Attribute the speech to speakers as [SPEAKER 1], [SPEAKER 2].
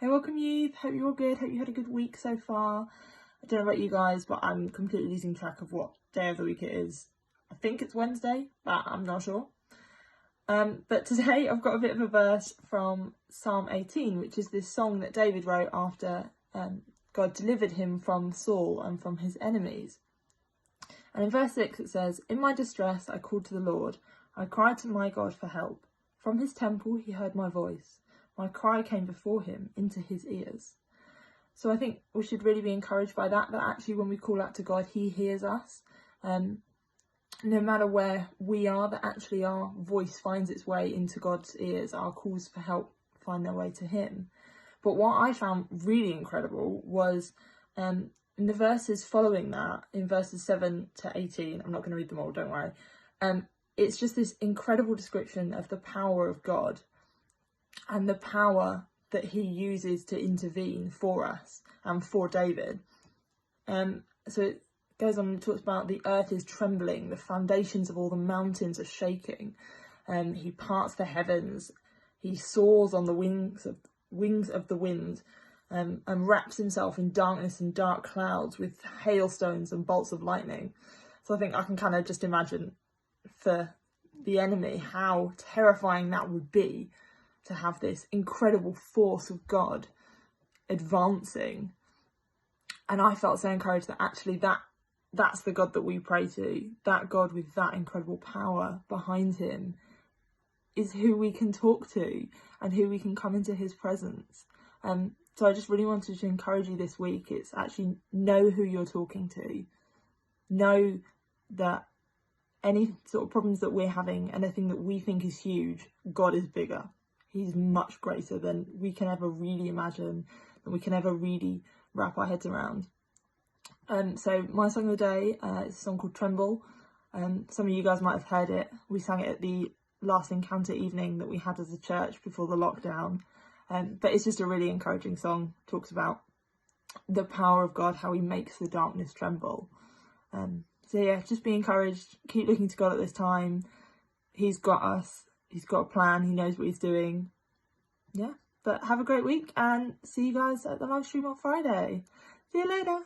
[SPEAKER 1] Hey, welcome youth, hope you're all good, hope you had a good week so far. I don't know about you guys, but I'm completely losing track of what day of the week it is. I think it's Wednesday, but I'm not sure. But today I've got a bit of a verse from Psalm 18, which is this song that David wrote after God delivered him from Saul and from his enemies. And in verse 6 it says, "In my distress I called to the Lord, I cried to my God for help. From his temple he heard my voice. My cry came before him into his ears." So I think we should really be encouraged by that actually when we call out to God, he hears us. No matter where we are, that actually our voice finds its way into God's ears, our calls for help find their way to him. But what I found really incredible was in the verses following that, in verses 7 to 18, I'm not going to read them all, don't worry. It's just this incredible description of the power of God and the power that he uses to intervene for us and for David. So it goes on and talks about the earth is trembling, the foundations of all the mountains are shaking. He parts the heavens, he soars on the wings of the wind, and wraps himself in darkness and dark clouds with hailstones and bolts of lightning. So I think I can kind of just imagine for the enemy how terrifying that would be, to have this incredible force of God advancing. And I felt so encouraged that actually that's the God that we pray to. That God with that incredible power behind him is who we can talk to and who we can come into his presence. So I just really wanted to encourage you this week. It's actually know who you're talking to. Know that any sort of problems that we're having, anything that we think is huge, God is bigger. He's much greater than we can ever really imagine, than we can ever really wrap our heads around. So my song of the day is a song called Tremble. Some of you guys might have heard it. We sang it at the last encounter evening that we had as a church before the lockdown. But it's just a really encouraging song. It talks about the power of God, how he makes the darkness tremble. So yeah, just be encouraged. Keep looking to God at this time. He's got us. He's got a plan. He knows what he's doing. Yeah, but have a great week and see you guys at the live stream on Friday. See you later.